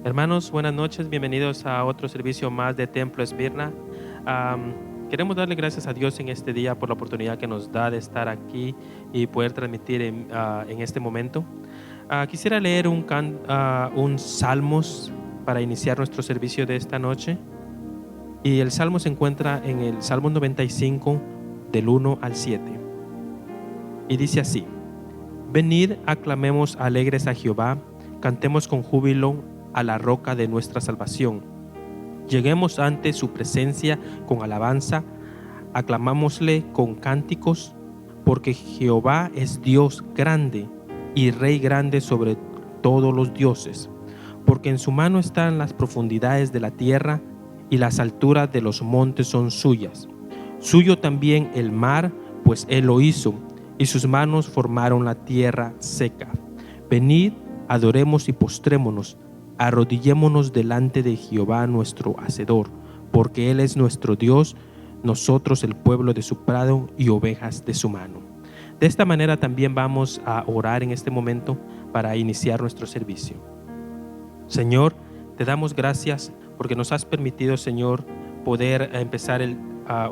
Hermanos, buenas noches, bienvenidos a otro servicio más de Templo Esmirna. Queremos darle gracias a Dios en este día por la oportunidad que nos da de estar aquí y poder transmitir en este momento. Quisiera leer un Salmos para iniciar nuestro servicio de esta noche. Y el Salmo se encuentra en el Salmo 95, del 1 al 7. Y dice así: Venid, aclamemos alegres a Jehová, cantemos con júbilo a la roca de nuestra salvación. Lleguemos ante su presencia con alabanza, aclamámosle con cánticos, porque Jehová es Dios grande y Rey grande sobre todos los dioses, porque en su mano están las profundidades de la tierra y las alturas de los montes son suyas. Suyo también el mar, pues él lo hizo, y sus manos formaron la tierra seca. Venid, adoremos y postrémonos, arrodillémonos delante de Jehová nuestro Hacedor, porque Él es nuestro Dios, nosotros el pueblo de su prado y ovejas de su mano. De esta manera también vamos a orar en este momento para iniciar nuestro servicio. Señor, te damos gracias porque nos has permitido, Señor, poder empezar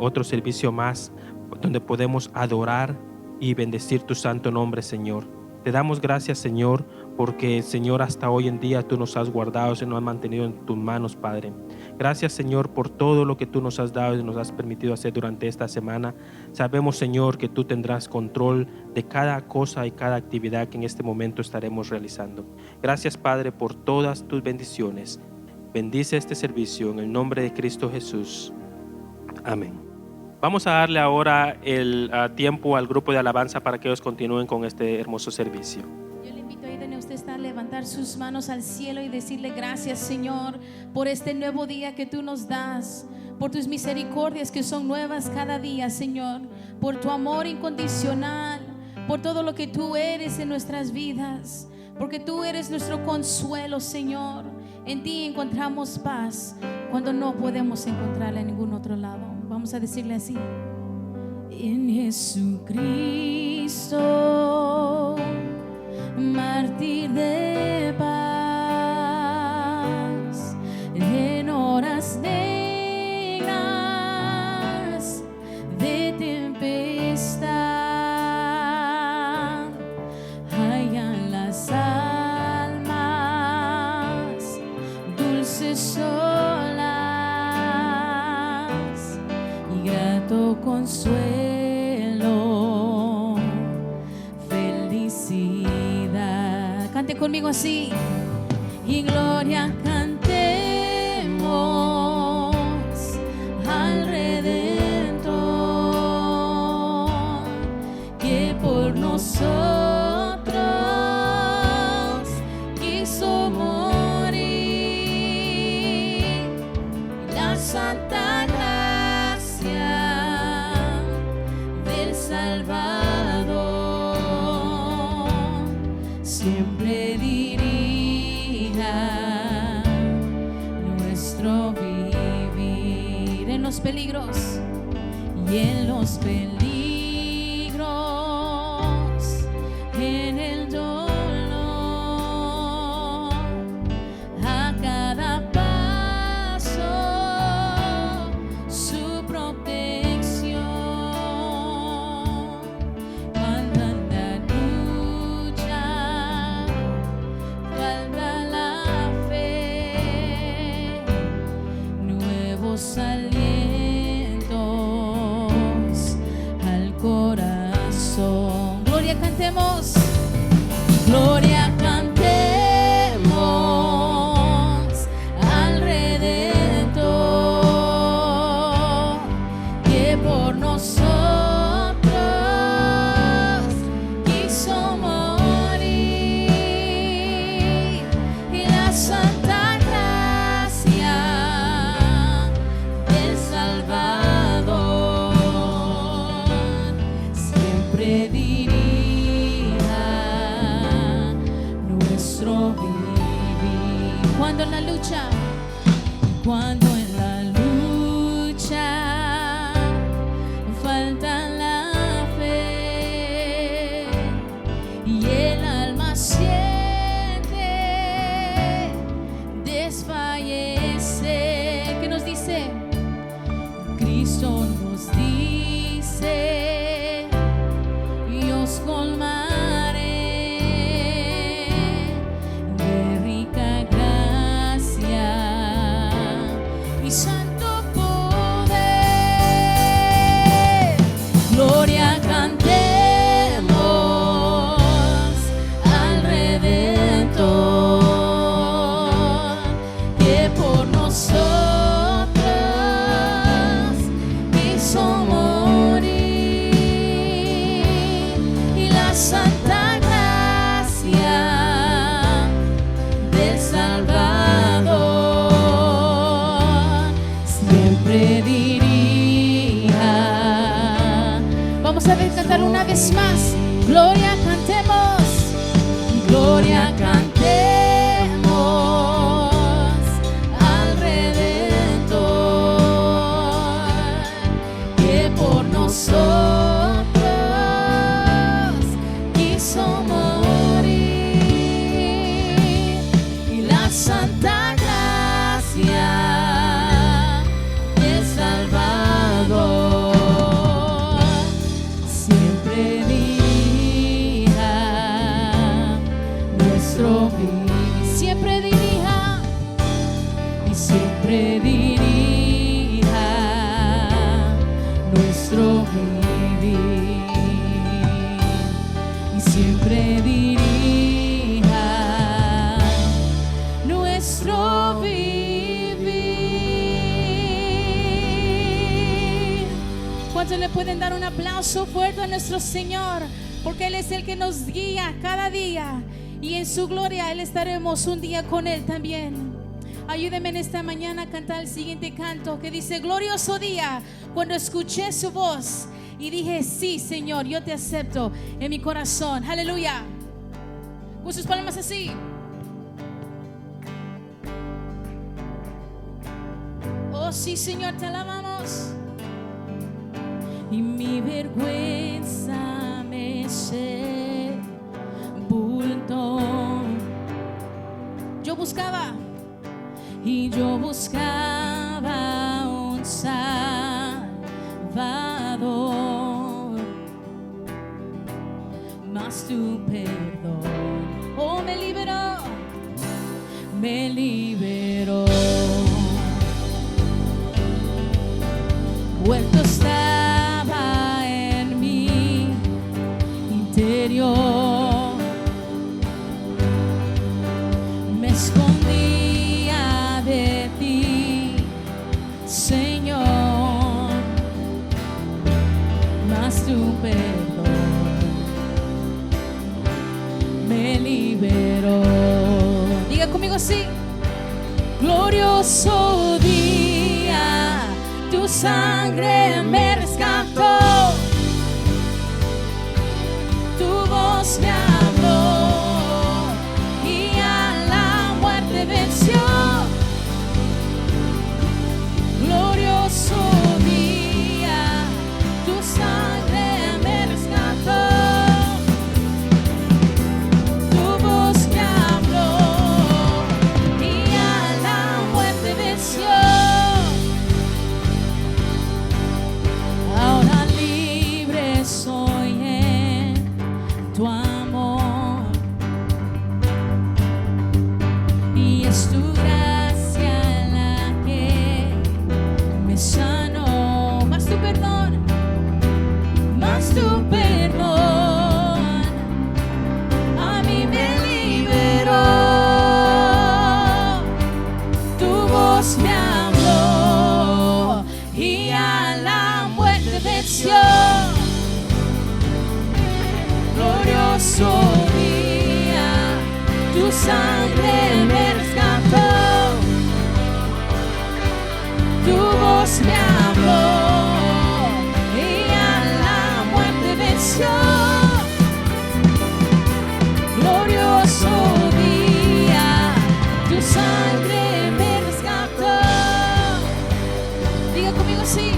otro servicio más donde podemos adorar y bendecir tu santo nombre, Señor. Te damos gracias, Señor, porque, Señor, hasta hoy en día tú nos has guardado y nos has mantenido en tus manos, Padre. Gracias, Señor, por todo lo que tú nos has dado y nos has permitido hacer durante esta semana. Sabemos, Señor, que tú tendrás control de cada cosa y cada actividad que en este momento estaremos realizando. Gracias, Padre, por todas tus bendiciones. Bendice este servicio en el nombre de Cristo Jesús. Amén. Vamos a darle ahora el tiempo al grupo de alabanza para que ellos continúen con este hermoso servicio. Yo le invito a usted a levantar sus manos al cielo y decirle gracias, Señor, por este nuevo día que tú nos das, por tus misericordias que son nuevas cada día, Señor, por tu amor incondicional, por todo lo que tú eres en nuestras vidas, porque tú eres nuestro consuelo, Señor. En ti encontramos paz cuando no podemos encontrarla en ningún otro lado. Vamos a decirle así: en Jesucristo, mártir de paz, en horas negras de tempestad, hallan las almas dulces solas y grato consuelo, felicidad. Cante conmigo así: y gloria cantemos al Redentor, que por nosotros quiso morir. La santa gracia del Salvador siempre dirija nuestro vivir en los peligros y en los peligros, en el dolor, a cada paso su protección. Cuando anda lucha, falta la fe, nuevos alientos al corazón. Gloria cantemos, gloria cantemos al Redentor, que por nosotros quiso morir. Y la santa gracia del Salvador siempre dirija nuestro vivir. Cuando en la lucha, cuando en la lucha falta la fe y el alma siente santa gracia del Salvador siempre dirija. Vamos a ver, cantar una vez más. Gloria cantemos, gloria cantemos al Redentor que por nosotros quiso morir, y la santa gracia del Salvador siempre dirija nuestro vivir, siempre dirija y siempre dirija nuestro vivir, y siempre dirija nuestro vivir. ¿Cuántos le pueden dar un aplauso fuerte a nuestro Señor? Porque Él es el que nos guía cada día, y en su gloria Él estaremos un día con Él también. Ayúdeme en esta mañana a cantar el siguiente canto que dice: glorioso día cuando escuché su voz y dije, sí, Señor, yo te acepto en mi corazón. Aleluya. Con sus palmas así. Oh sí, Señor, te alabamos. Y mi vergüenza me sepultó. Yo buscaba un Salvador, mas tu perdón, oh, me liberó, muerto estaba en mi interior, me escondía de ti, Señor, mas tu perdón me liberó. Diga conmigo así: glorioso día, tu sangre me rescató, tu voz me habló y a la muerte venció. Glorioso día, tu sangre me rescató, tu voz me habló y a la muerte venció. Ahora libre soy en tu amor, y es tu gracia la que me sanó, más tu perdón, a mí me liberó. Tu voz me habló y a la muerte venció. Glorioso día, tu sangre me rescató, tu voz me habló y a la muerte venció. Glorioso día, tu sangre me rescató. Diga conmigo así: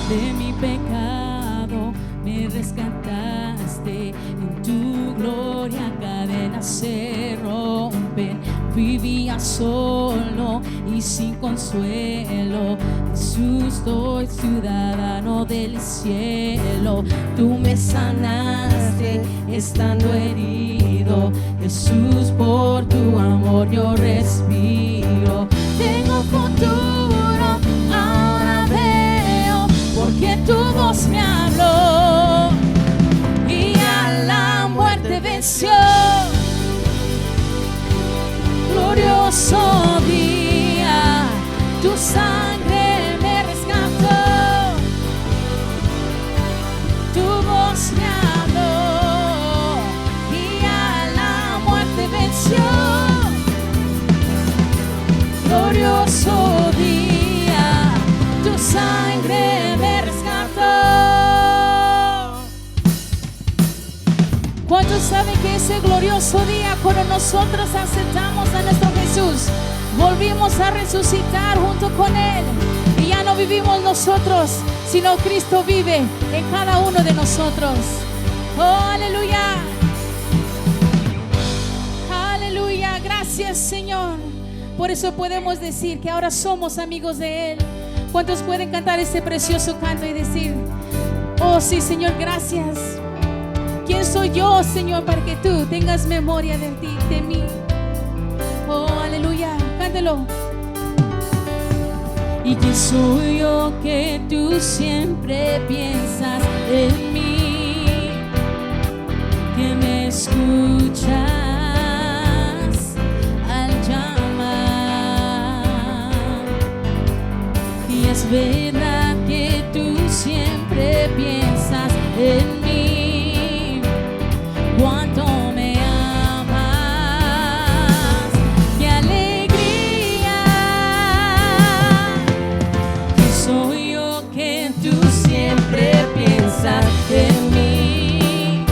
de mi pecado me rescataste, en tu gloria cadenas se rompen. Vivía solo y sin consuelo, Jesús, soy ciudadano del cielo. Tú me sanaste estando herido, Jesús, por tu amor yo respiro. Tengo futuro, ahora veo, porque tu voz me habló y a la muerte venció. Glorioso día, tu sangre me rescató, tu voz me habló glorioso día, tu sangre me rescató. ¿Cuántos saben que ese glorioso día, cuando nosotros aceptamos a nuestro Jesús, volvimos a resucitar junto con Él? Y ya no vivimos nosotros, sino Cristo vive en cada uno de nosotros. Oh, aleluya. Aleluya. Gracias, Señor. Por eso podemos decir que ahora somos amigos de Él. ¿Cuántos pueden cantar este precioso canto y decir: oh sí, Señor, gracias? ¿Quién soy yo, Señor, para que tú tengas memoria de ti, de mí? Oh, aleluya. Cántelo. ¿Y quién soy yo que tú siempre piensas en mí? Que me escuchas al llamar. Y es verdad que tú siempre piensas en mí. Cuánto me amas, qué alegría. Que soy yo que tú siempre piensas en mí,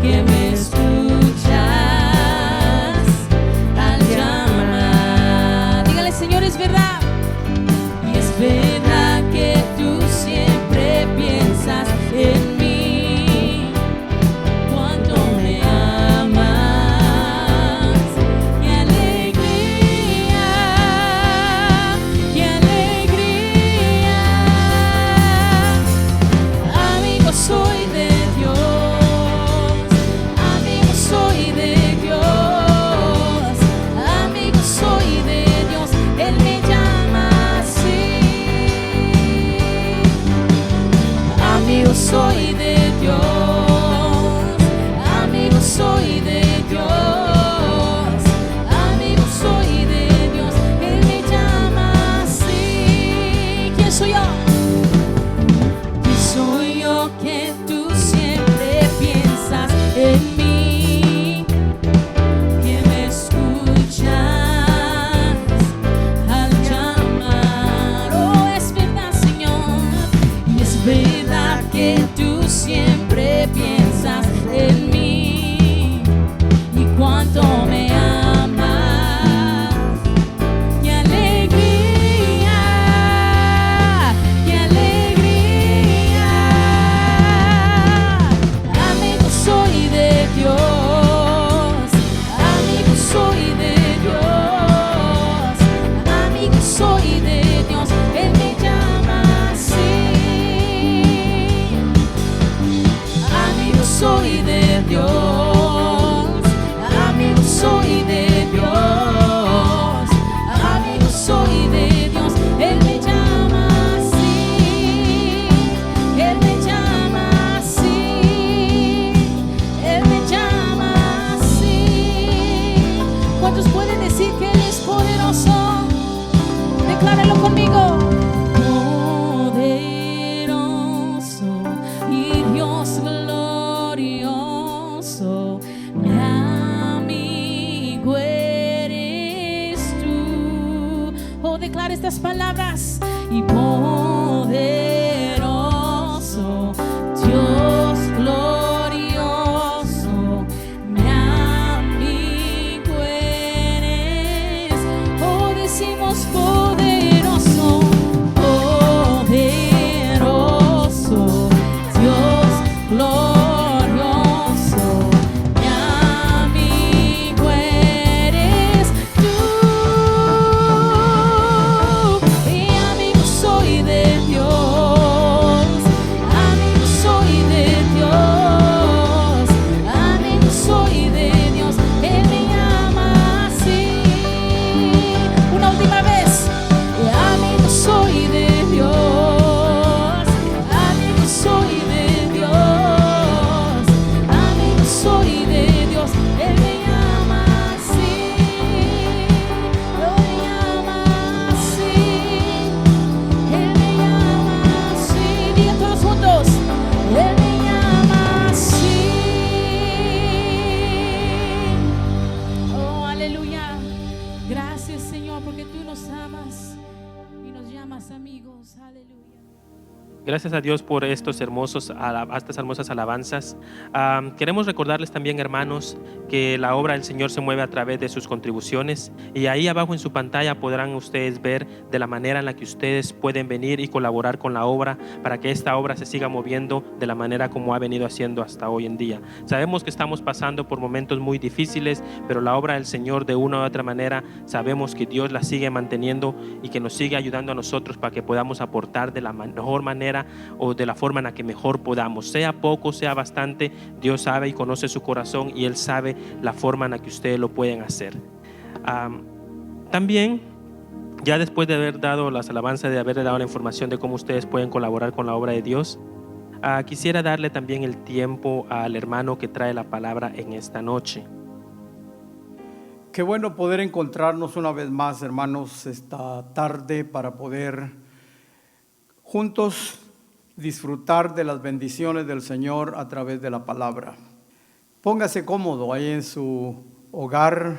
que me escuchas al llamar. Dígale: Señor, es verdad. Y es verdad que tú siempre piensas en mí. Soy de Dios, amigo soy de Dios, amigo soy de Dios, Él me llama así. ¿Quién soy yo? ¿Quién soy yo que tú siempre piensas en mí? Que me escuchas al llamar. Oh, es verdad, Señor, y es verdad que tú siempre piensas en mí. Y cuánto me amas, qué alegría, qué alegría. Amigo soy de Dios, amigo soy de Dios, amigo soy de Dios, Él me llama así. Soy de Dios, amigo soy de Dios, amigo soy de Dios, Él me llama así, Él me llama así, Él me llama así. ¿Cuántos pueden decir que Él es poderoso? Decláralo conmigo. Poderoso y Dios glorioso, mi amigo eres tú. Oh, declara estas palabras. Y poderoso, Dios glorioso, mi amigo eres. Oh, decimos poderoso, poderoso, Dios glorioso. Soy de Dios. Gracias a Dios por estas hermosas alabanzas. Queremos recordarles también, hermanos, que la obra del Señor se mueve a través de sus contribuciones, y ahí abajo en su pantalla podrán ustedes ver de la manera en la que ustedes pueden venir y colaborar con la obra para que esta obra se siga moviendo de la manera como ha venido haciendo hasta hoy en día. Sabemos que estamos pasando por momentos muy difíciles, pero la obra del Señor, de una u otra manera, sabemos que Dios la sigue manteniendo y que nos sigue ayudando a nosotros para que podamos aportar de la mejor manera o de la forma en la que mejor podamos, sea poco, sea bastante. Dios sabe y conoce su corazón, y Él sabe la forma en la que ustedes lo pueden hacer. También, ya después de haber dado las alabanzas, de haber dado la información de cómo ustedes pueden colaborar con la obra de Dios, quisiera darle también el tiempo al hermano que trae la palabra en esta noche. Qué bueno poder encontrarnos una vez más, hermanos, esta tarde para poder juntos disfrutar de las bendiciones del Señor a través de la palabra. Póngase cómodo ahí en su hogar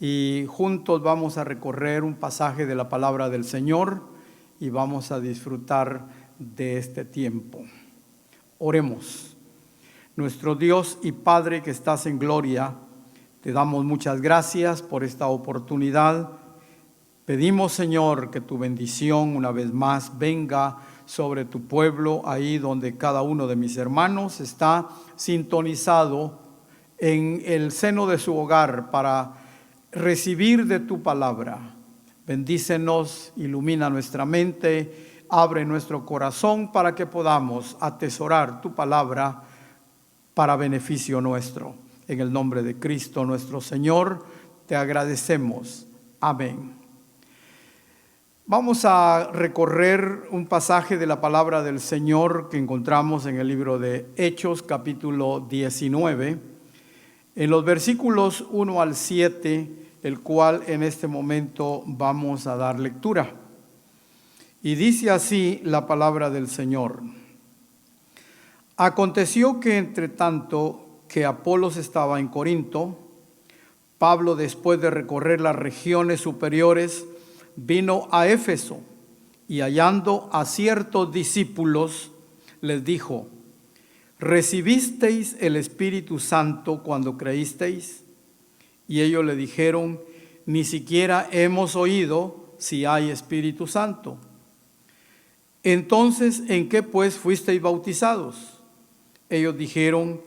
y juntos vamos a recorrer un pasaje de la palabra del Señor y vamos a disfrutar de este tiempo. Oremos. Nuestro Dios y Padre que estás en gloria, te damos muchas gracias por esta oportunidad. Pedimos, Señor, que tu bendición una vez más venga sobre tu pueblo, ahí donde cada uno de mis hermanos está sintonizado en el seno de su hogar para recibir de tu palabra. Bendícenos, ilumina nuestra mente, abre nuestro corazón para que podamos atesorar tu palabra para beneficio nuestro. En el nombre de Cristo nuestro Señor, te agradecemos. Amén. Vamos a recorrer un pasaje de la palabra del Señor que encontramos en el libro de Hechos, capítulo 19, en los versículos 1 al 7, el cual en este momento vamos a dar lectura. Y dice así la palabra del Señor. Aconteció que entre tanto que Apolos estaba en Corinto, Pablo, después de recorrer las regiones superiores, vino a Éfeso, y hallando a ciertos discípulos, les dijo: ¿recibisteis el Espíritu Santo cuando creísteis? Y ellos le dijeron: ni siquiera hemos oído si hay Espíritu Santo. Entonces, ¿en qué pues fuisteis bautizados? Ellos dijeron: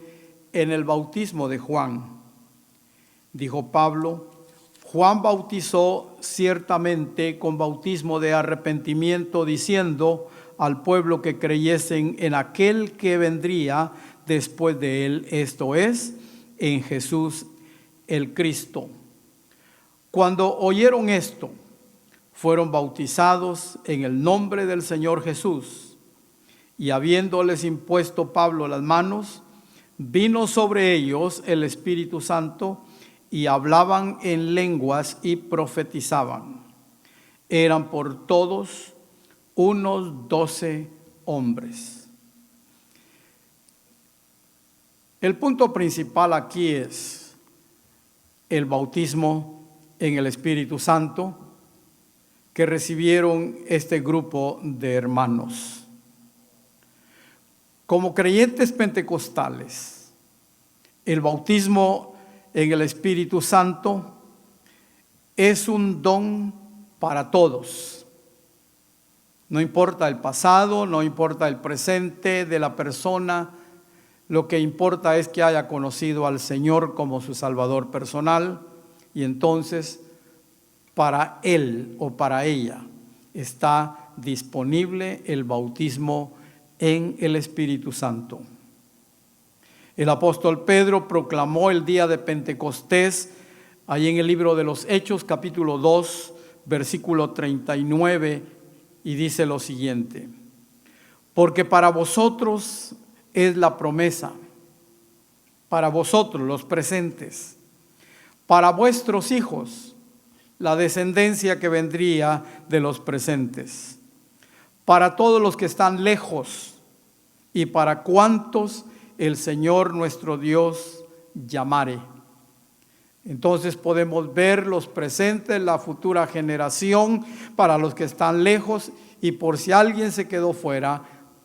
en el bautismo de Juan. Dijo Pablo: Juan bautizó ciertamente con bautismo de arrepentimiento, diciendo al pueblo que creyesen en aquel que vendría después de él, esto es, en Jesús el Cristo. Cuando oyeron esto, fueron bautizados en el nombre del Señor Jesús, y habiéndoles impuesto Pablo las manos, vino sobre ellos el Espíritu Santo, y hablaban en lenguas y profetizaban. Eran por todos unos 12 hombres. El punto principal aquí es el bautismo en el Espíritu Santo que recibieron este grupo de hermanos. Como creyentes pentecostales, el bautismo en el Espíritu Santo es un don para todos. No importa el pasado, no importa el presente de la persona, lo que importa es que haya conocido al Señor como su Salvador personal, y entonces para él o para ella está disponible el bautismo en el Espíritu Santo. El apóstol Pedro proclamó el día de Pentecostés, ahí en el libro de los Hechos, capítulo 2, versículo 39, y dice lo siguiente: porque para vosotros es la promesa, para vosotros los presentes, para vuestros hijos, la descendencia que vendría de los presentes, para todos los que están lejos y para cuantos el Señor nuestro Dios llamare. Entonces podemos ver los presentes, la futura generación, para los que están lejos, y por si alguien se quedó fuera,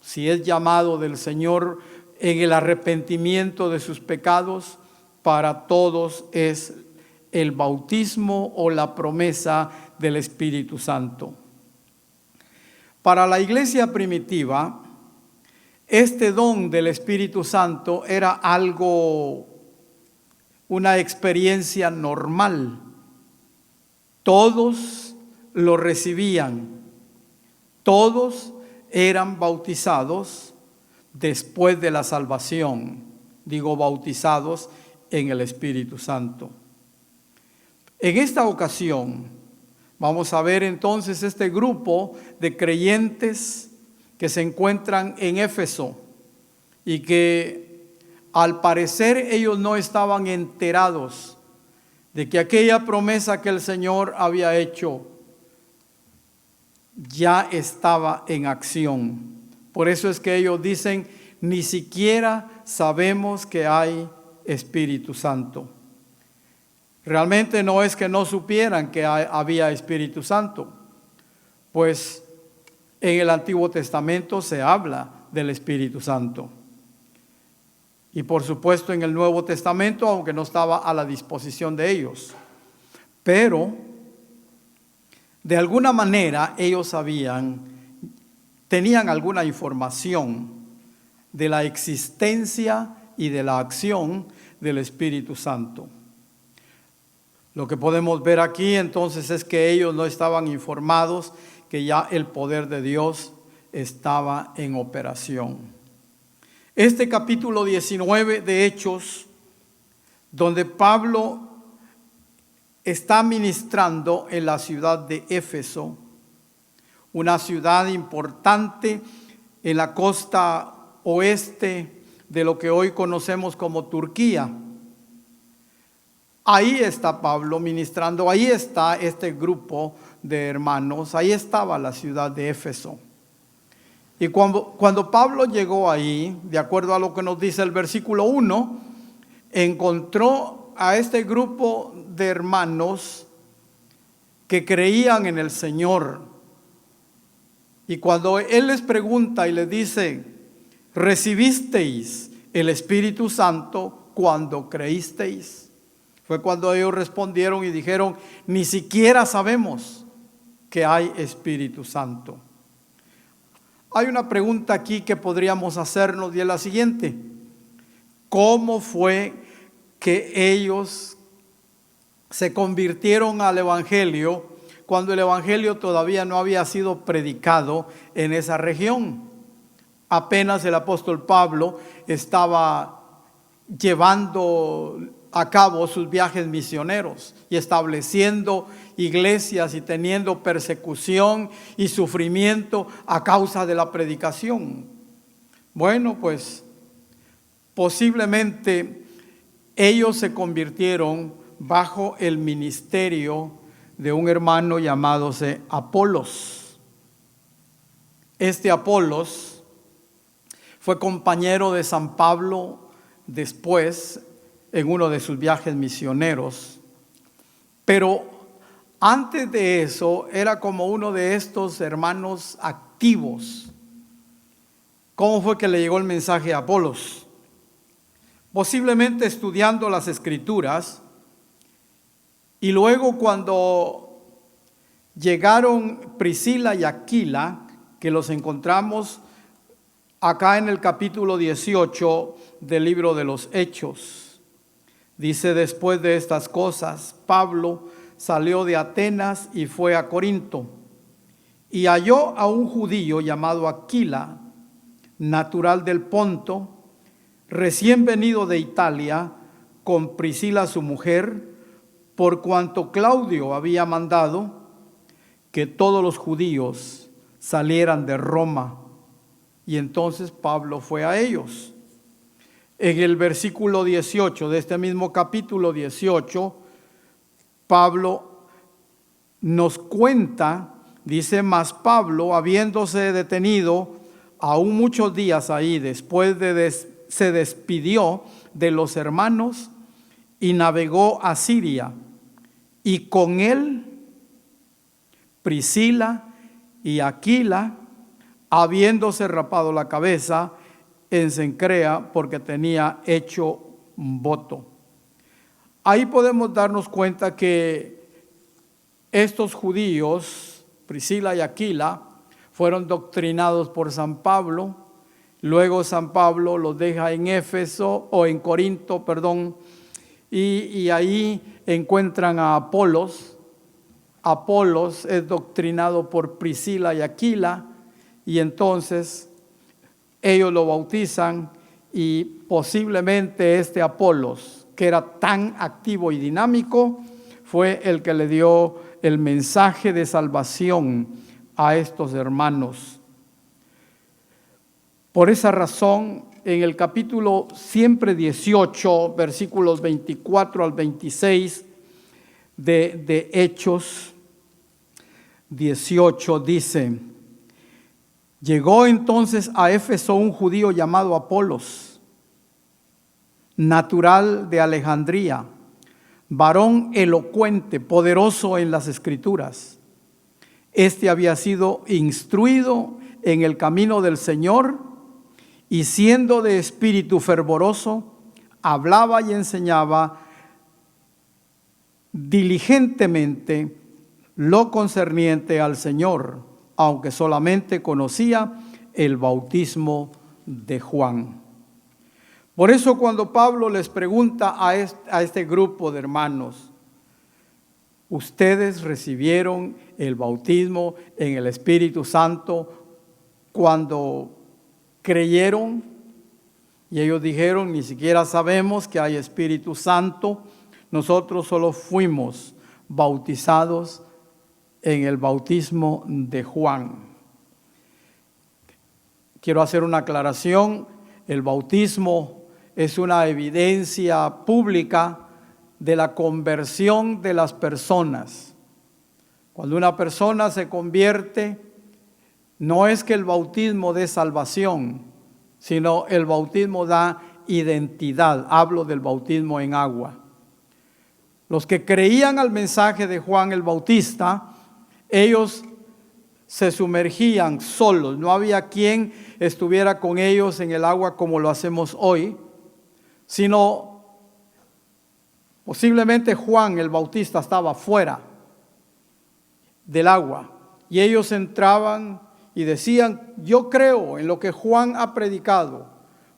si es llamado del Señor en el arrepentimiento de sus pecados, para todos es el bautismo o la promesa del Espíritu Santo. Para la iglesia primitiva, este don del Espíritu Santo era algo, una experiencia normal. Todos lo recibían, todos eran bautizados después de la salvación, digo bautizados en el Espíritu Santo. En esta ocasión vamos a ver entonces este grupo de creyentes que se encuentran en Éfeso y que al parecer ellos no estaban enterados de que aquella promesa que el Señor había hecho ya estaba en acción. Por eso es que ellos dicen, ni siquiera sabemos que hay Espíritu Santo. Realmente no es que no supieran que había Espíritu Santo, pues en el Antiguo Testamento se habla del Espíritu Santo. Y por supuesto en el Nuevo Testamento, aunque no estaba a la disposición de ellos. Pero de alguna manera ellos tenían alguna información de la existencia y de la acción del Espíritu Santo. Lo que podemos ver aquí entonces es que ellos no estaban informados que ya el poder de Dios estaba en operación. Este capítulo 19 de Hechos, donde Pablo está ministrando en la ciudad de Éfeso, una ciudad importante en la costa oeste de lo que hoy conocemos como Turquía. Ahí está Pablo ministrando, ahí está este grupo de hermanos, ahí estaba la ciudad de Éfeso. Y cuando Pablo llegó ahí, de acuerdo a lo que nos dice el versículo 1, encontró a este grupo de hermanos que creían en el Señor. Y cuando Él les pregunta y les dice, ¿recibisteis el Espíritu Santo cuando creísteis? Fue cuando ellos respondieron y dijeron, ni siquiera sabemos que hay Espíritu Santo. Hay una pregunta aquí que podríamos hacernos y es la siguiente: ¿cómo fue que ellos se convirtieron al Evangelio cuando el Evangelio todavía no había sido predicado en esa región? Apenas el apóstol Pablo estaba llevando a cabo sus viajes misioneros y estableciendo iglesias y teniendo persecución y sufrimiento a causa de la predicación. Bueno, pues posiblemente ellos se convirtieron bajo el ministerio de un hermano llamado Apolos. Este Apolos fue compañero de San Pablo después en uno de sus viajes misioneros, pero antes de eso era como uno de estos hermanos activos. ¿Cómo fue que le llegó el mensaje a Apolos? Posiblemente estudiando las Escrituras, y luego cuando llegaron Priscila y Aquila, que los encontramos acá en el capítulo 18 del libro de los Hechos. Dice, después de estas cosas, Pablo salió de Atenas y fue a Corinto, y halló a un judío llamado Aquila, natural del Ponto, recién venido de Italia, con Priscila su mujer, por cuanto Claudio había mandado que todos los judíos salieran de Roma. Y entonces Pablo fue a ellos. En el versículo 18 de este mismo capítulo 18, Pablo nos cuenta, dice, mas Pablo, habiéndose detenido aún muchos días ahí, después se despidió de los hermanos y navegó a Siria, y con él Priscila y Aquila, habiéndose rapado la cabeza en Cencrea, porque tenía hecho un voto. Ahí podemos darnos cuenta que estos judíos, Priscila y Aquila, fueron doctrinados por San Pablo. Luego San Pablo los deja en Éfeso, o en Corinto, perdón, y ahí encuentran a Apolos. Apolos es doctrinado por Priscila y Aquila, y entonces ellos lo bautizan, y posiblemente este Apolos, que era tan activo y dinámico, fue el que le dio el mensaje de salvación a estos hermanos. Por esa razón, en el capítulo siempre 18, versículos 24 al 26 de Hechos 18, dice: llegó entonces a Éfeso un judío llamado Apolos, natural de Alejandría, varón elocuente, poderoso en las Escrituras. Este había sido instruido en el camino del Señor, y siendo de espíritu fervoroso, hablaba y enseñaba diligentemente lo concerniente al Señor, aunque solamente conocía el bautismo de Juan. Por eso cuando Pablo les pregunta a este grupo de hermanos: ¿ustedes recibieron el bautismo en el Espíritu Santo cuando creyeron? Y ellos dijeron: ni siquiera sabemos que hay Espíritu Santo, nosotros solo fuimos bautizados en el bautismo de Juan. Quiero hacer una aclaración: el bautismo es una evidencia pública de la conversión de las personas. Cuando una persona se convierte, no es que el bautismo dé salvación, sino el bautismo da identidad. Hablo del bautismo en agua. Los que creían al mensaje de Juan el Bautista, ellos se sumergían solos. No había quien estuviera con ellos en el agua como lo hacemos hoy, sino posiblemente Juan el Bautista estaba fuera del agua, y ellos entraban y decían: yo creo en lo que Juan ha predicado,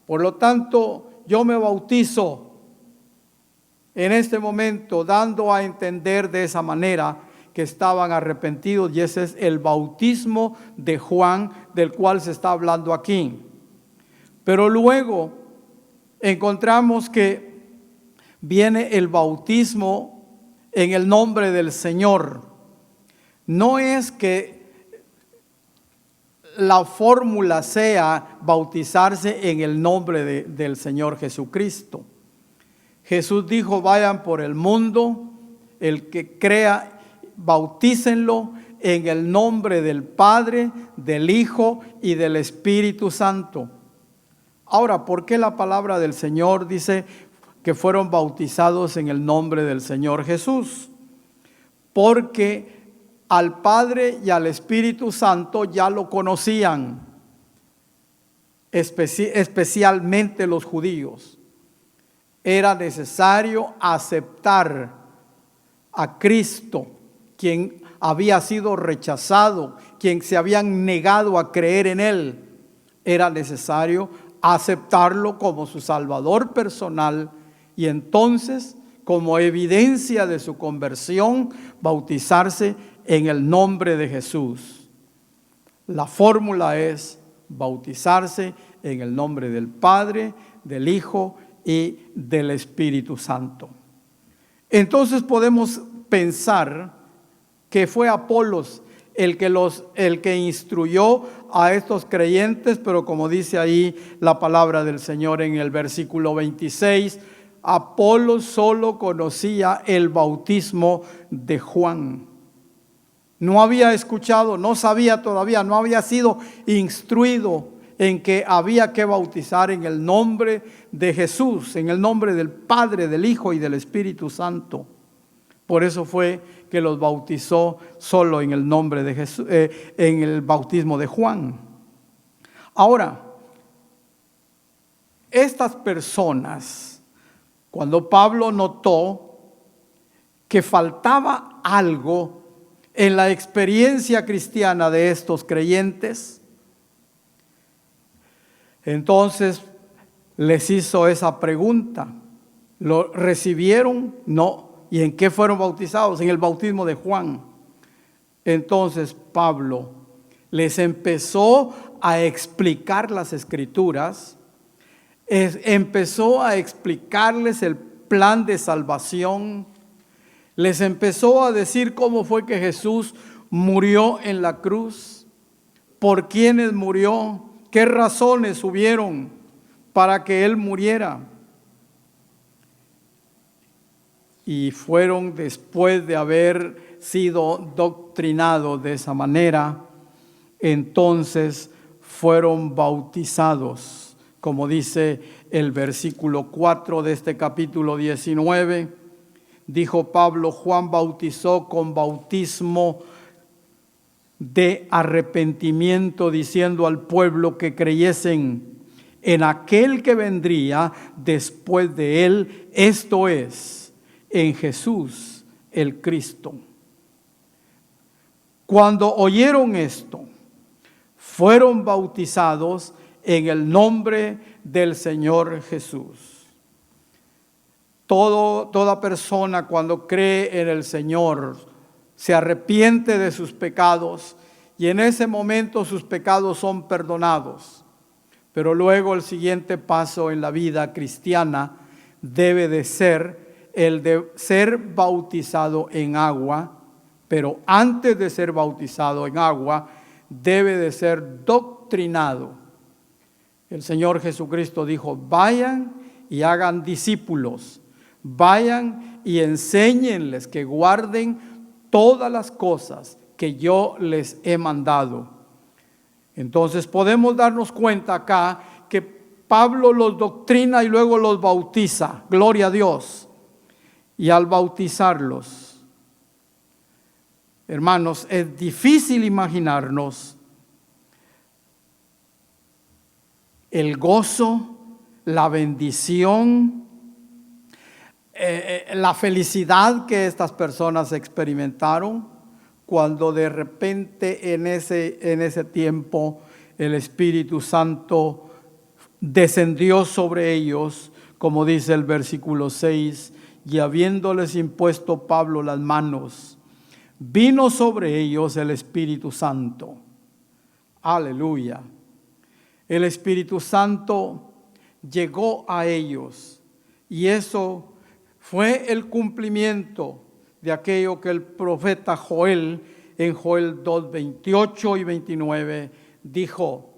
por lo tanto yo me bautizo en este momento, dando a entender de esa manera que estaban arrepentidos, y ese es el bautismo de Juan del cual se está hablando aquí. Pero luego encontramos que viene el bautismo en el nombre del Señor. No es que la fórmula sea bautizarse en el nombre del Señor Jesucristo. Jesús dijo: vayan por el mundo, el que crea, bautícenlo en el nombre del Padre, del Hijo y del Espíritu Santo. Ahora, ¿por qué la palabra del Señor dice que fueron bautizados en el nombre del Señor Jesús? Porque al Padre y al Espíritu Santo ya lo conocían, especialmente los judíos. Era necesario aceptar a Cristo, quien había sido rechazado, quien se habían negado a creer en Él. Era necesario aceptarlo como su Salvador personal, y entonces, como evidencia de su conversión, bautizarse en el nombre de Jesús. La fórmula es bautizarse en el nombre del Padre, del Hijo y del Espíritu Santo. Entonces podemos pensar que fue Apolos el que instruyó a estos creyentes, pero como dice ahí la palabra del Señor en el versículo 26, Apolos solo conocía el bautismo de Juan. No había escuchado, no sabía todavía, no había sido instruido en que había que bautizar en el nombre de Jesús, en el nombre del Padre, del Hijo y del Espíritu Santo. Por eso fue que los bautizó solo en el nombre de Jesús, en el bautismo de Juan. Ahora, estas personas, cuando Pablo notó que faltaba algo en la experiencia cristiana de estos creyentes, entonces les hizo esa pregunta. ¿Lo recibieron? No. ¿Y en qué fueron bautizados? En el bautismo de Juan. Entonces Pablo les empezó a explicar las Escrituras, empezó a explicarles el plan de salvación, les empezó a decir cómo fue que Jesús murió en la cruz, por quiénes murió, qué razones hubieron para que Él muriera. Y fueron, después de haber sido doctrinados de esa manera, entonces fueron bautizados, como dice el versículo 4 de este capítulo 19. Dijo Pablo: Juan bautizó con bautismo de arrepentimiento, diciendo al pueblo que creyesen en aquel que vendría después de él, esto es, en Jesús el Cristo. Cuando oyeron esto, fueron bautizados en el nombre del Señor Jesús. Toda persona cuando cree en el Señor se arrepiente de sus pecados y en ese momento sus pecados son perdonados. Pero luego el siguiente paso en la vida cristiana debe de ser el de ser bautizado en agua, pero antes de ser bautizado en agua debe de ser doctrinado. El Señor Jesucristo dijo: vayan y hagan discípulos, vayan y enséñenles que guarden todas las cosas que yo les he mandado. Entonces podemos darnos cuenta acá que Pablo los doctrina y luego los bautiza. Gloria a Dios. Y al bautizarlos, hermanos, es difícil imaginarnos el gozo, la bendición, la felicidad que estas personas experimentaron cuando de repente en ese tiempo el Espíritu Santo descendió sobre ellos, como dice el versículo 6, y habiéndoles impuesto Pablo las manos, vino sobre ellos el Espíritu Santo. Aleluya. El Espíritu Santo llegó a ellos y eso fue el cumplimiento de aquello que el profeta Joel en Joel 2, 28 y 29 dijo: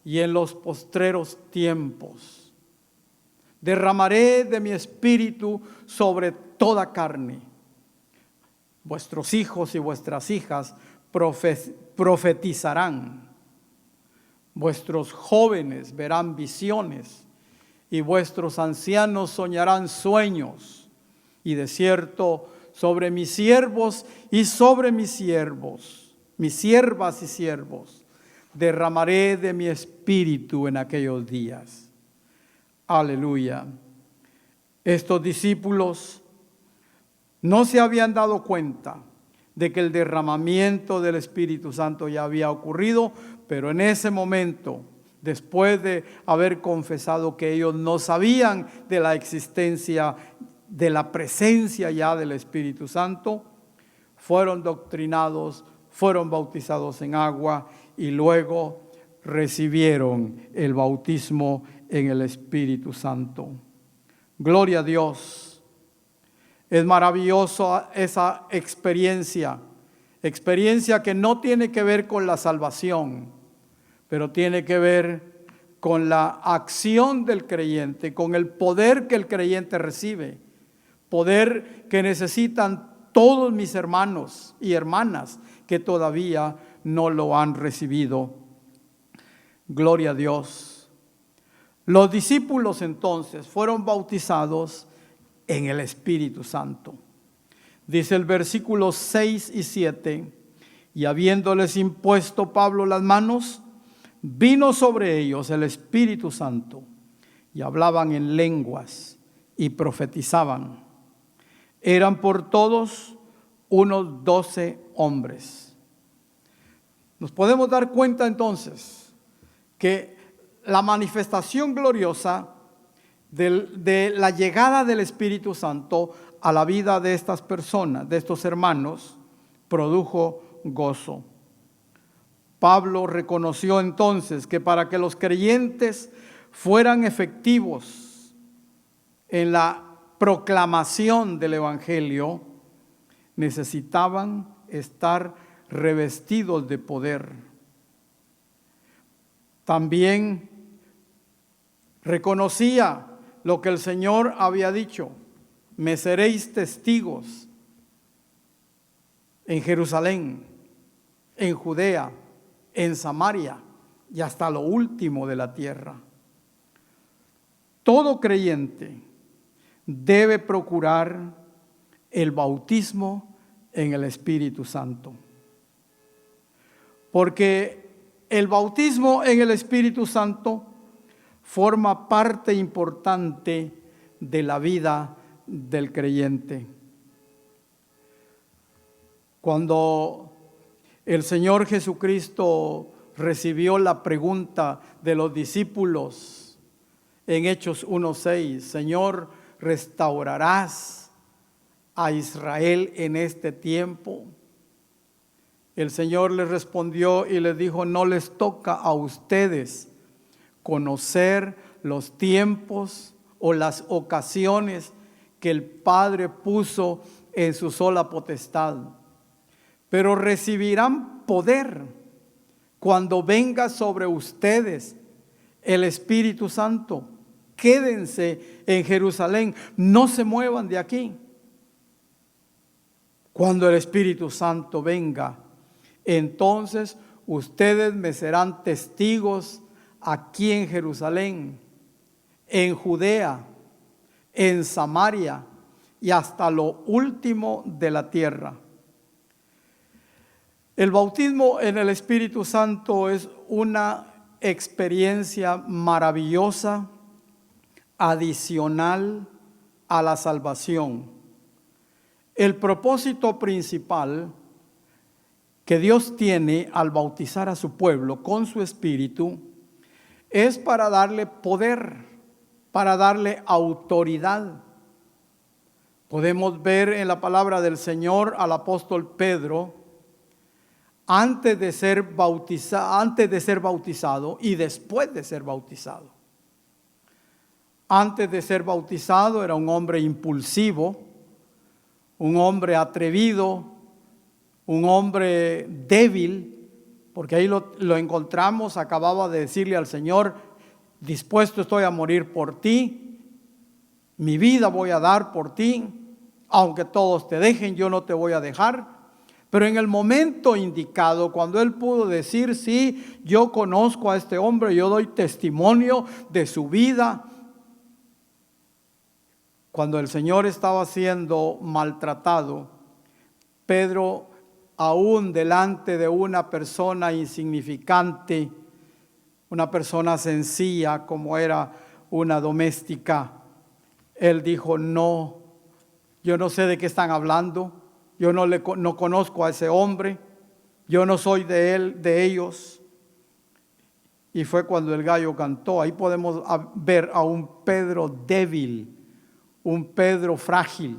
y en los postreros tiempos derramaré de mi espíritu sobre toda carne. Vuestros hijos y vuestras hijas profetizarán. Vuestros jóvenes verán visiones y vuestros ancianos soñarán sueños. Y de cierto, sobre mis siervos y sobre mis siervos, mis siervas y siervos, derramaré de mi espíritu en aquellos días. Aleluya. Estos discípulos no se habían dado cuenta de que el derramamiento del Espíritu Santo ya había ocurrido, pero en ese momento, después de haber confesado que ellos no sabían de la existencia, de la presencia ya del Espíritu Santo, fueron doctrinados, fueron bautizados en agua y luego recibieron el bautismo en el Espíritu Santo. Gloria a Dios. Es maravilloso esa experiencia que no tiene que ver con la salvación, pero tiene que ver con la acción del creyente, con el poder que el creyente recibe, poder que necesitan todos mis hermanos y hermanas que todavía no lo han recibido. Gloria a Dios. Los discípulos entonces fueron bautizados en el Espíritu Santo. Dice el versículo 6 y 7, y habiéndoles impuesto Pablo las manos, vino sobre ellos el Espíritu Santo y hablaban en lenguas y profetizaban. Eran por todos unos 12 hombres. Nos podemos dar cuenta entonces que la manifestación gloriosa de la llegada del Espíritu Santo a la vida de estas personas, de estos hermanos, produjo gozo. Pablo reconoció entonces que para que los creyentes fueran efectivos en la proclamación del Evangelio, necesitaban estar revestidos de poder. También reconocía lo que el Señor había dicho: me seréis testigos en Jerusalén, en Judea, en Samaria y hasta lo último de la tierra. Todo creyente debe procurar el bautismo en el Espíritu Santo, porque el bautismo en el Espíritu Santo forma parte importante de la vida del creyente. Cuando el Señor Jesucristo recibió la pregunta de los discípulos en Hechos 1:6, Señor, ¿restaurarás a Israel en este tiempo? El Señor les respondió y les dijo: no les toca a ustedes conocer los tiempos o las ocasiones que el Padre puso en su sola potestad, pero recibirán poder cuando venga sobre ustedes el Espíritu Santo. Quédense en Jerusalén, no se muevan de aquí. Cuando el Espíritu Santo venga, entonces ustedes me serán testigos aquí en Jerusalén, en Judea, en Samaria y hasta lo último de la tierra. El bautismo en el Espíritu Santo es una experiencia maravillosa, adicional a la salvación. El propósito principal que Dios tiene al bautizar a su pueblo con su Espíritu es para darle poder, para darle autoridad. Podemos ver en la palabra del Señor al apóstol Pedro, antes de ser bautizado y después de ser bautizado. Antes de ser bautizado era un hombre impulsivo, un hombre atrevido, un hombre débil, porque ahí lo encontramos, acababa de decirle al Señor: dispuesto estoy a morir por ti, mi vida voy a dar por ti, aunque todos te dejen, yo no te voy a dejar. Pero en el momento indicado, cuando él pudo decir: sí, yo conozco a este hombre, yo doy testimonio de su vida. Cuando el Señor estaba siendo maltratado, Pedro, aún delante de una persona insignificante, una persona sencilla como era una doméstica, él dijo: no, yo no sé de qué están hablando, yo no conozco a ese hombre, yo no soy de ellos. Y fue cuando el gallo cantó. Ahí podemos ver a un Pedro débil, un Pedro frágil.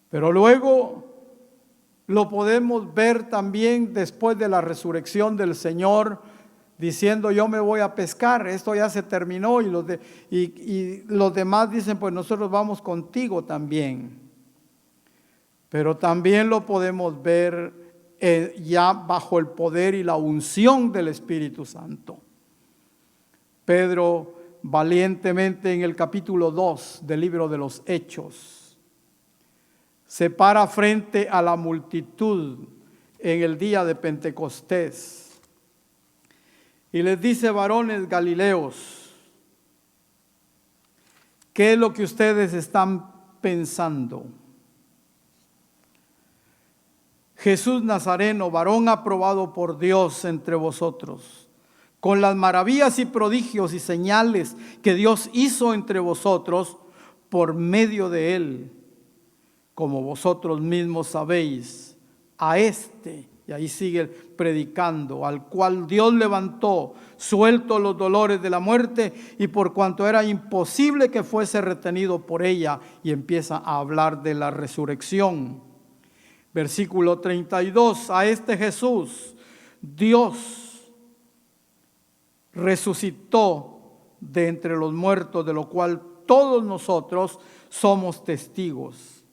Pero luego lo podemos ver también después de la resurrección del Señor, diciendo: yo me voy a pescar, esto ya se terminó. Y los demás dicen: pues nosotros vamos contigo también. Pero también lo podemos ver ya bajo el poder y la unción del Espíritu Santo. Pedro valientemente en el capítulo 2 del libro de los Hechos se para frente a la multitud en el día de Pentecostés y les dice: varones galileos, ¿qué es lo que ustedes están pensando? Jesús Nazareno, varón aprobado por Dios entre vosotros, con las maravillas y prodigios y señales que Dios hizo entre vosotros por medio de él, como vosotros mismos sabéis, a este, y ahí sigue predicando, al cual Dios levantó, suelto los dolores de la muerte, y por cuanto era imposible que fuese retenido por ella, y empieza a hablar de la resurrección. Versículo 32, a este Jesús, Dios resucitó de entre los muertos, de lo cual todos nosotros somos testigos.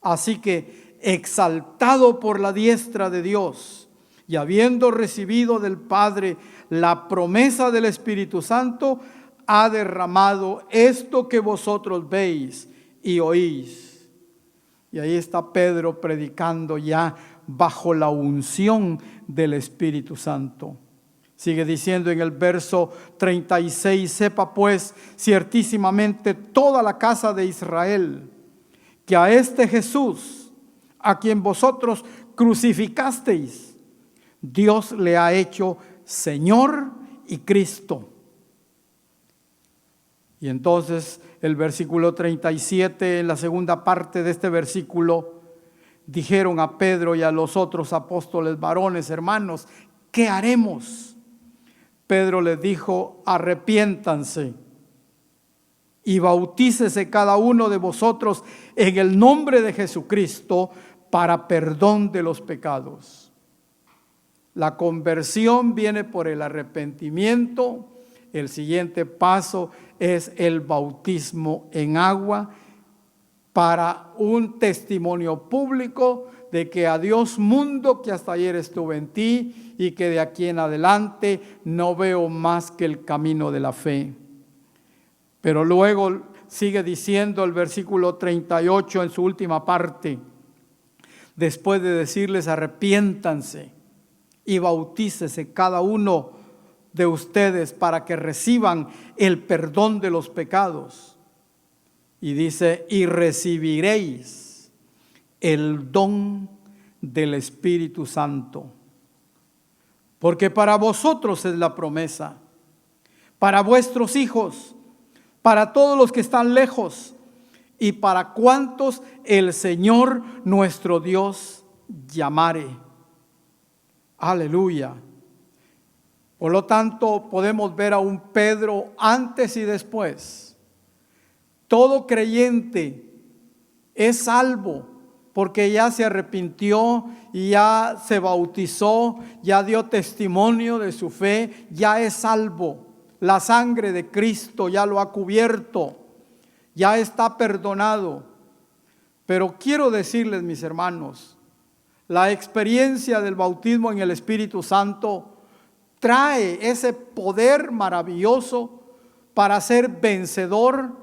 Así que, exaltado por la diestra de Dios y habiendo recibido del Padre la promesa del Espíritu Santo, ha derramado esto que vosotros veis y oís. Y ahí está Pedro predicando ya bajo la unción del Espíritu Santo. Sigue diciendo en el verso 36, sepa pues ciertísimamente toda la casa de Israel, que a este Jesús, a quien vosotros crucificasteis, Dios le ha hecho Señor y Cristo. Y entonces el versículo 37, en la segunda parte de este versículo, dijeron a Pedro y a los otros apóstoles varones, hermanos, ¿qué haremos? Pedro les dijo, arrepiéntanse y bautícese cada uno de vosotros en el nombre de Jesucristo para perdón de los pecados. La conversión viene por el arrepentimiento. El siguiente paso es el bautismo en agua para un testimonio público de que adiós mundo que hasta ayer estuve en ti y que de aquí en adelante no veo más que el camino de la fe. Pero luego sigue diciendo el versículo 38 en su última parte, después de decirles arrepiéntanse y bautícese cada uno de ustedes para que reciban el perdón de los pecados. Y dice, y recibiréis el don del Espíritu Santo. Porque para vosotros es la promesa, para vuestros hijos, para todos los que están lejos y para cuantos el Señor nuestro Dios llamare. Aleluya. Por lo tanto, podemos ver a un Pedro antes y después. Todo creyente es salvo porque ya se arrepintió y ya se bautizó, ya dio testimonio de su fe, ya es salvo. La sangre de Cristo ya lo ha cubierto, ya está perdonado. Pero quiero decirles, mis hermanos, la experiencia del bautismo en el Espíritu Santo trae ese poder maravilloso para ser vencedor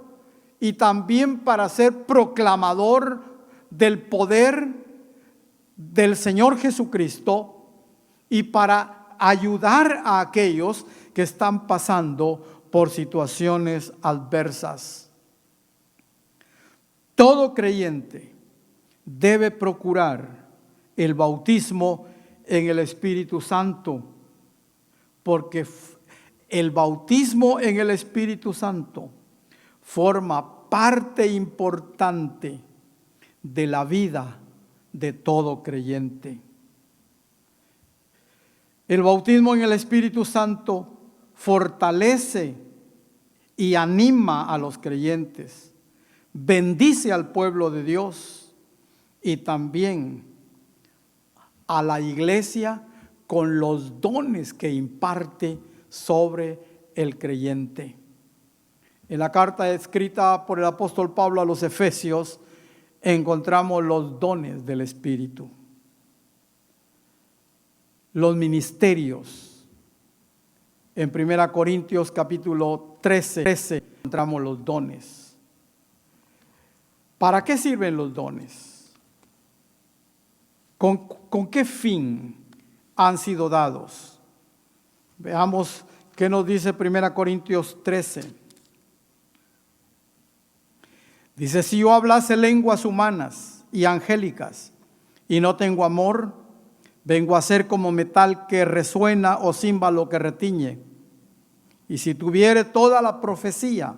y también para ser proclamador del poder del Señor Jesucristo y para ayudar a aquellos que están pasando por situaciones adversas. Todo creyente debe procurar el bautismo en el Espíritu Santo, porque el bautismo en el Espíritu Santo forma parte importante de la vida de todo creyente. El bautismo en el Espíritu Santo fortalece y anima a los creyentes, bendice al pueblo de Dios y también a la iglesia con los dones que imparte sobre el creyente. En la carta escrita por el apóstol Pablo a los Efesios encontramos los dones del Espíritu, los ministerios. En 1 Corintios capítulo 13 encontramos los dones. ¿Para qué sirven los dones? ¿Con qué fin han sido dados? Veamos qué nos dice 1 Corintios 13. Dice, si yo hablase lenguas humanas y angélicas y no tengo amor, Vengo a ser como metal que resuena o címbalo que retiñe. Y si tuviere toda la profecía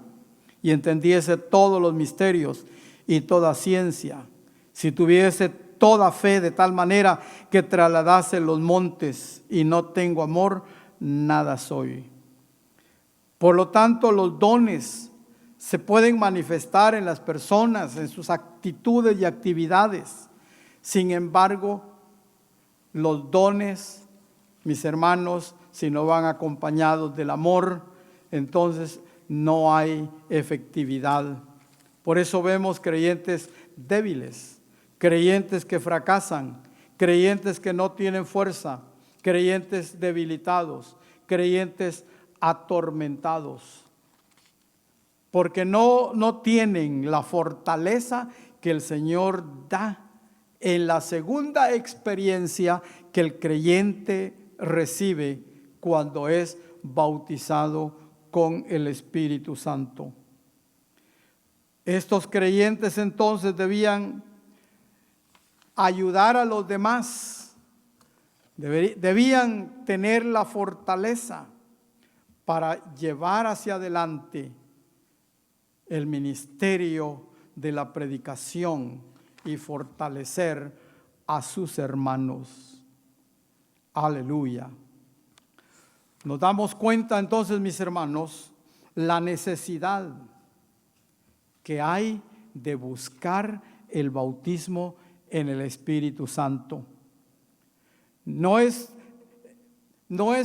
y entendiese todos los misterios y toda ciencia, si tuviese toda fe de tal manera que trasladase los montes y no tengo amor, nada soy. Por lo tanto, los dones se pueden manifestar en las personas, en sus actitudes y actividades. Sin embargo, los dones, mis hermanos, si no van acompañados del amor, entonces no hay efectividad. Por eso vemos creyentes débiles, creyentes que fracasan, creyentes que no tienen fuerza, creyentes debilitados, creyentes atormentados, porque no tienen la fortaleza que el Señor da en la segunda experiencia que el creyente recibe cuando es bautizado con el Espíritu Santo. Estos creyentes entonces debían ayudar a los demás, debían tener la fortaleza para llevar hacia adelante el ministerio de la predicación y fortalecer a sus hermanos. Aleluya. Nos damos cuenta entonces, mis hermanos, la necesidad que hay de buscar el bautismo en el Espíritu Santo. No es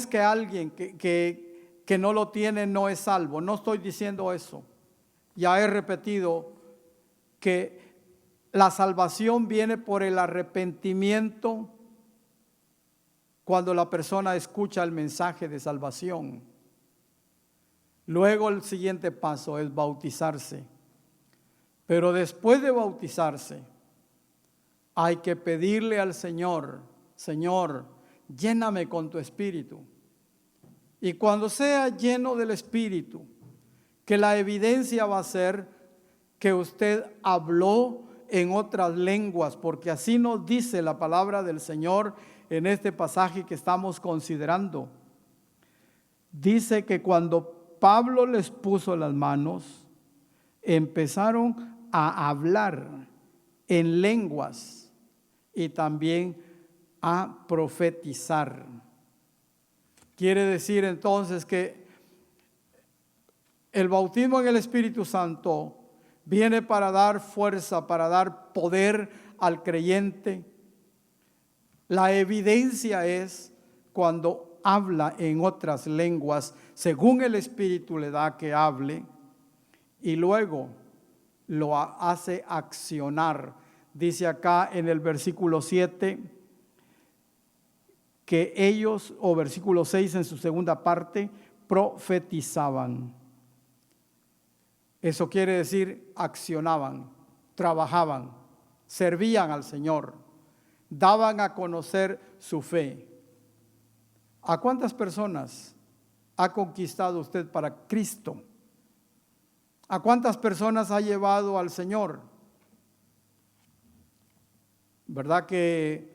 que alguien que no lo tiene no es salvo. No estoy diciendo eso. Ya he repetido que la salvación viene por el arrepentimiento cuando la persona escucha el mensaje de salvación. Luego el siguiente paso es bautizarse. Pero después de bautizarse, hay que pedirle al Señor: Señor, lléname con tu Espíritu. Y cuando sea lleno del Espíritu, que la evidencia va a ser que usted habló en otras lenguas, porque así nos dice la palabra del Señor en este pasaje que estamos considerando. Dice que cuando Pablo les puso las manos, empezaron a hablar en lenguas y también a profetizar. Quiere decir entonces que el bautismo en el Espíritu Santo viene para dar fuerza, para dar poder al creyente. La evidencia es cuando habla en otras lenguas, según el Espíritu le da que hable, y luego lo hace accionar. Dice acá en el versículo 7 que ellos, o versículo 6 en su segunda parte, profetizaban. Eso quiere decir accionaban, trabajaban, servían al Señor, daban a conocer su fe. ¿A cuántas personas ha conquistado usted para Cristo? ¿A cuántas personas ha llevado al Señor? ¿Verdad que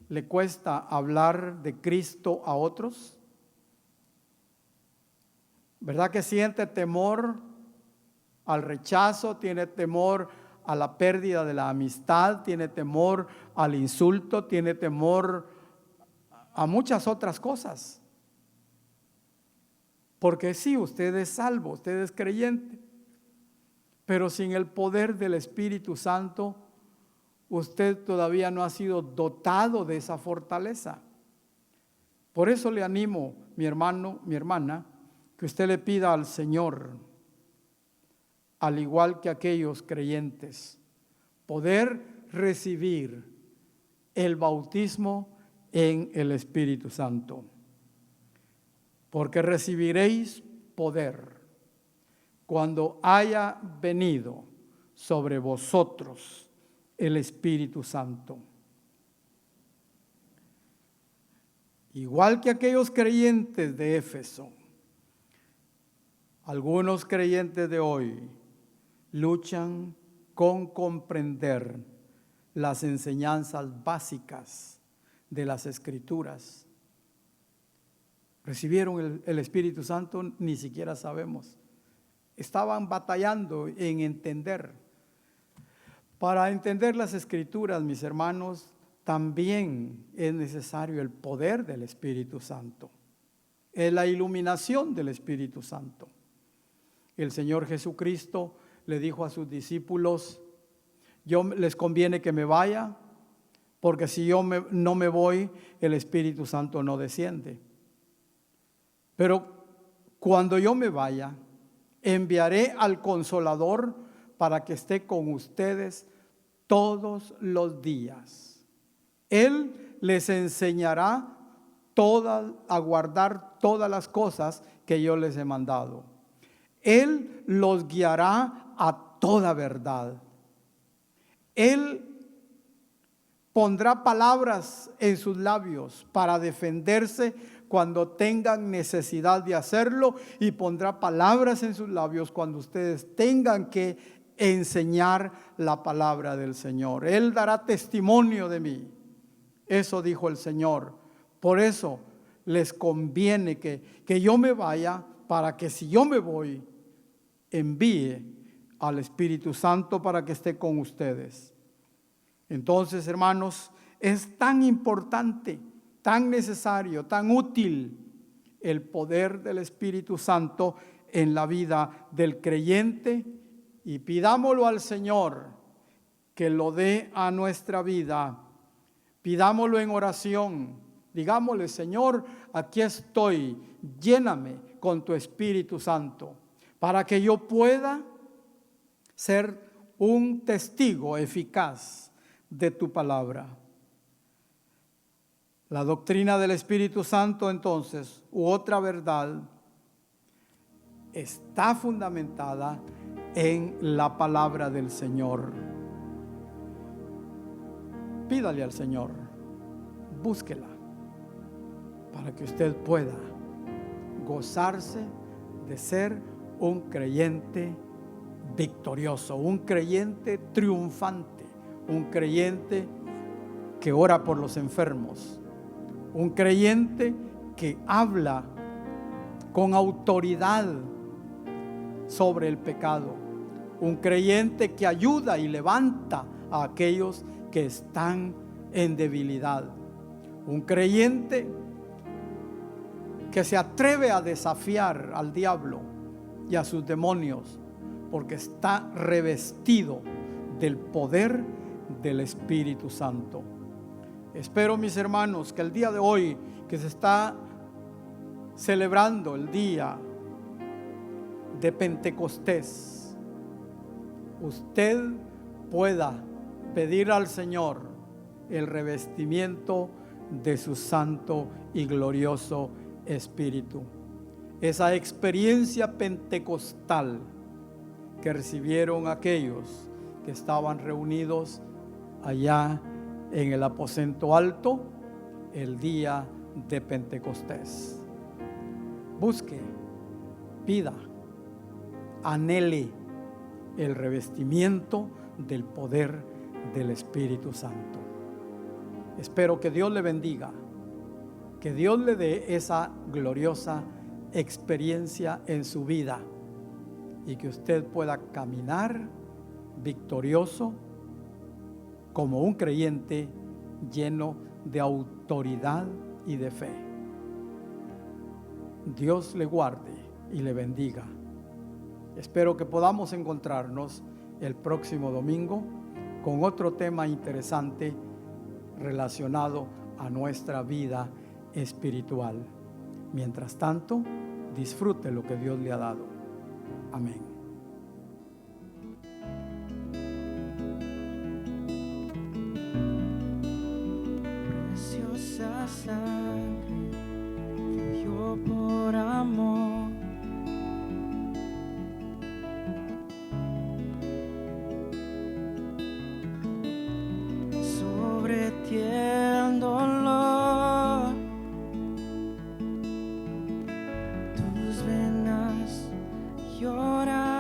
le cuesta hablar de Cristo a otros? ¿Verdad que siente temor al rechazo, tiene temor a la pérdida de la amistad, tiene temor al insulto, tiene temor a muchas otras cosas? Porque sí, usted es salvo, usted es creyente, pero sin el poder del Espíritu Santo, usted todavía no ha sido dotado de esa fortaleza. Por eso le animo, mi hermano, mi hermana, que usted le pida al Señor, al igual que aquellos creyentes, poder recibir el bautismo en el Espíritu Santo. Porque recibiréis poder cuando haya venido sobre vosotros el Espíritu Santo. Igual que aquellos creyentes de Éfeso, algunos creyentes de hoy luchan con comprender las enseñanzas básicas de las Escrituras. ¿Recibieron el Espíritu Santo? Ni siquiera sabemos. Estaban batallando en entender. Para entender las Escrituras, mis hermanos, también es necesario el poder del Espíritu Santo. Es la iluminación del Espíritu Santo. El Señor Jesucristo le dijo a sus discípulos: yo les conviene que me vaya, porque si yo no me voy, el Espíritu Santo no desciende. Pero cuando yo me vaya, enviaré al Consolador para que esté con ustedes todos los días. Él les enseñará a guardar todas las cosas que yo les he mandado. Él los guiará a toda verdad. Él pondrá palabras en sus labios para defenderse cuando tengan necesidad de hacerlo, y pondrá palabras en sus labios cuando ustedes tengan que enseñar la palabra del Señor. Él dará testimonio de mí. Eso dijo el Señor. Por eso les conviene que yo me vaya, para que si yo me voy, envíe al Espíritu Santo para que esté con ustedes. Entonces, hermanos, es tan importante, tan necesario, tan útil el poder del Espíritu Santo en la vida del creyente, y pidámoslo al Señor que lo dé a nuestra vida. Pidámoslo en oración. Digámosle: Señor, aquí estoy, lléname con tu Espíritu Santo, para que yo pueda ser un testigo eficaz de tu palabra. La doctrina del Espíritu Santo, entonces, u otra verdad, está fundamentada en la palabra del Señor. Pídale al Señor, búsquela, para que usted pueda gozarse de ser un creyente victorioso, un creyente triunfante, un creyente que ora por los enfermos, un creyente que habla con autoridad sobre el pecado, un creyente que ayuda y levanta a aquellos que están en debilidad, un creyente que se atreve a desafiar al diablo y a sus demonios, porque está revestido del poder del Espíritu Santo. Espero, mis hermanos, que el día de hoy, que se está celebrando el día de Pentecostés, usted pueda pedir al Señor el revestimiento de su santo y glorioso Espíritu. Esa experiencia pentecostal que recibieron aquellos que estaban reunidos allá en el aposento alto el día de Pentecostés. Busque, pida, anhele el revestimiento del poder del Espíritu Santo. Espero que Dios le bendiga, que Dios le dé esa gloriosa experiencia en su vida, y que usted pueda caminar victorioso como un creyente lleno de autoridad y de fe. Dios le guarde y le bendiga. Espero que podamos encontrarnos el próximo domingo con otro tema interesante relacionado a nuestra vida espiritual. Mientras tanto, disfrute lo que Dios le ha dado. Amén. Preciosa sangre fluyó por amor. Sobre ti el dolor, tus venas lloran.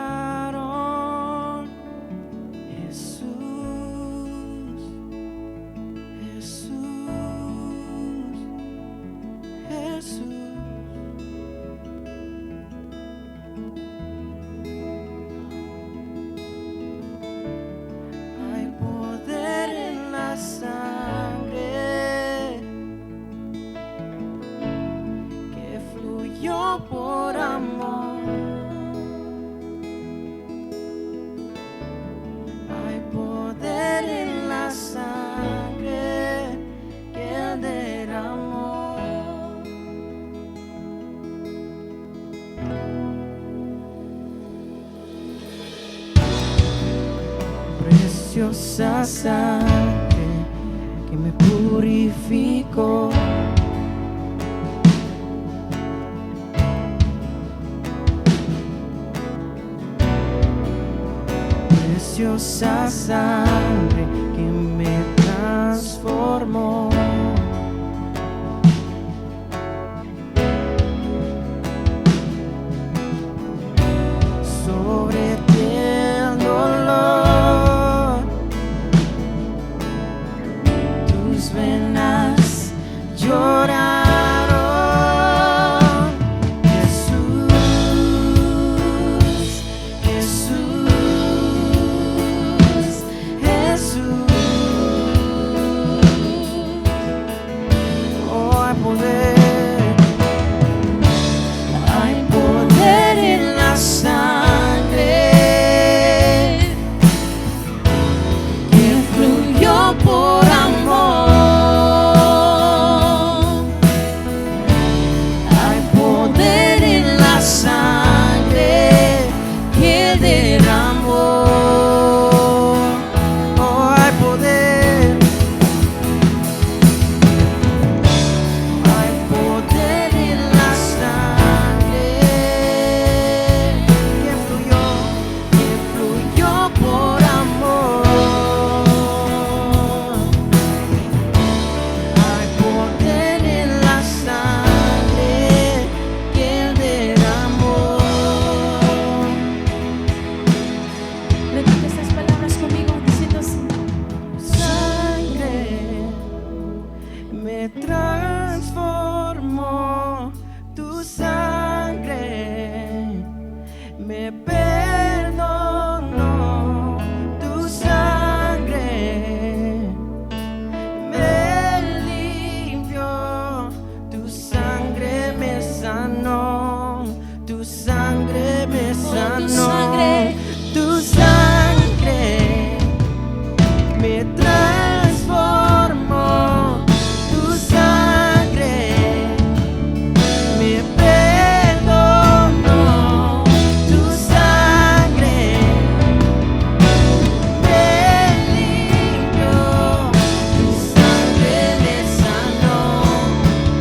preciosa sangre que me purificó. Preciosa sangre que me transformó. Sobre ti el dolor, tus venas lloraron. Jesús, Jesús, Jesús. Oh, hay poder en la sangre que fluyó por amor. Hay poder en la sangre que derramó. Oh, hay poder. Hay poder en la sangre que fluyó por amor. Hay poder en la sangre que Él derramó. Repite estas palabras conmigo diciendo así. Sangre me transformó, tu sangre me perdonó, tu sangre me limpió, tu sangre me sanó, tu sangre me sanó, tu sangre me transformó, tu sangre me perdonó, tu sangre me limpió, tu sangre me sanó,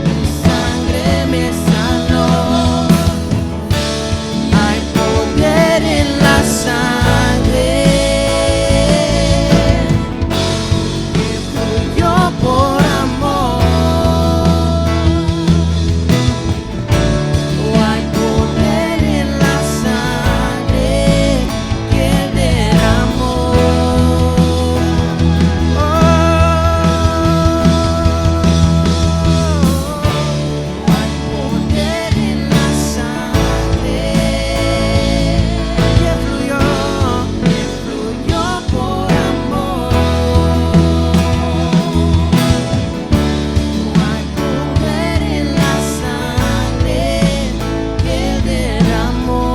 tu sangre me sanó. Hay poder en la sangre que fluyó por amor. Oh, hay poder en la sangre que derramó. Oh, hay poder en la sangre que fluyó por amor. Hay poder en la sangre que derramó.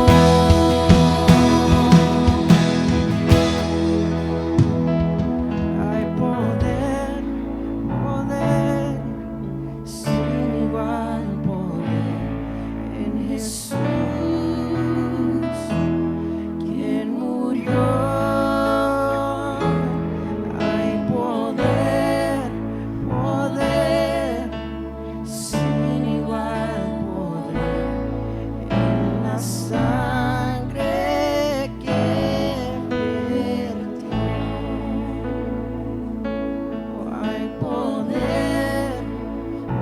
Hay poder, poder, sin igual poder en Jesús, quien murió. Hay poder, poder, sin igual poder en la sangre que vertió. Hay poder,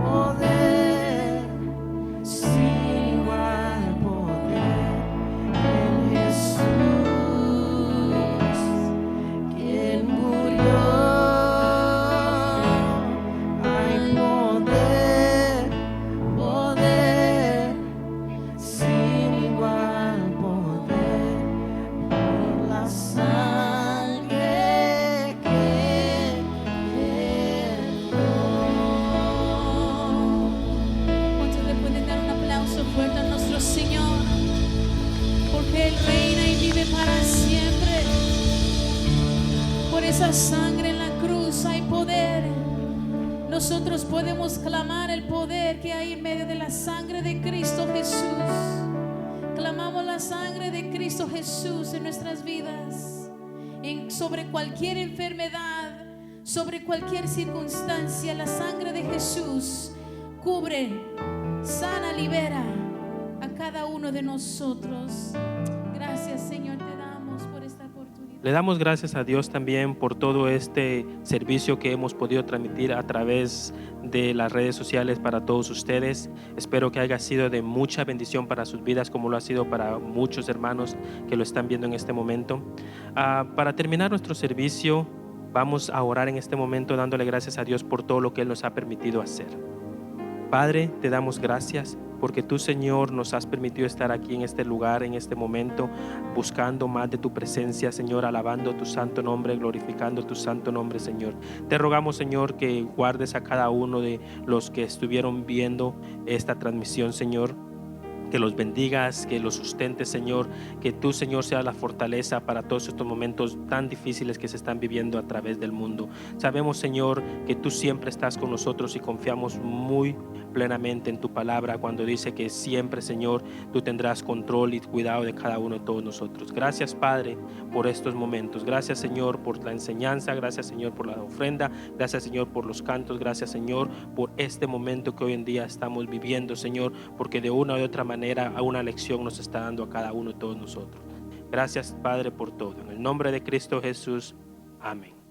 poder, sin igual poder en Jesús, quien murió. Hay poder, poder, sin igual poder por la sangre que vertió. ¿Cuántos le pueden dar un aplauso fuerte a nuestro Señor? Porque Él reina y vive para siempre. Por esa sangre en la cruz hay poder. Nosotros podemos clamar el poder que hay en medio de la sangre de Cristo Jesús. Clamamos la sangre de Cristo Jesús en nuestras vidas. sobre cualquier enfermedad, sobre cualquier circunstancia. La sangre de Jesús cubre, sana, libera a cada uno de nosotros. Gracias, Señor, te damos por esta oportunidad. Le damos gracias a Dios también por todo este servicio que hemos podido transmitir a través de las redes sociales para todos ustedes. Espero que haya sido de mucha bendición para sus vidas, como lo ha sido para muchos hermanos que lo están viendo en este momento. Para terminar nuestro servicio, vamos a orar en este momento dándole gracias a Dios por todo lo que Él nos ha permitido hacer. Padre, te damos gracias porque tú, Señor, nos has permitido estar aquí en este lugar, en este momento, buscando más de tu presencia, Señor, alabando tu santo nombre, glorificando tu santo nombre, Señor. Te rogamos, Señor, que guardes a cada uno de los que estuvieron viendo esta transmisión, Señor. Que los bendigas, que los sustentes, Señor, que tú, Señor, seas la fortaleza para todos estos momentos tan difíciles que se están viviendo a través del mundo. Sabemos, Señor, que tú siempre estás con nosotros y confiamos muy plenamente en tu palabra cuando dice que siempre, Señor, tú tendrás control y cuidado de cada uno de todos nosotros. Gracias, Padre, por estos momentos. Gracias, Señor, por la enseñanza. Gracias, Señor, por la ofrenda. Gracias, Señor, por los cantos. Gracias, Señor, por este momento que hoy en día estamos viviendo, Señor, porque de una u otra manera a una lección nos está dando a cada uno de todos nosotros. Gracias, Padre, por todo. En el nombre de Cristo Jesús. Amén.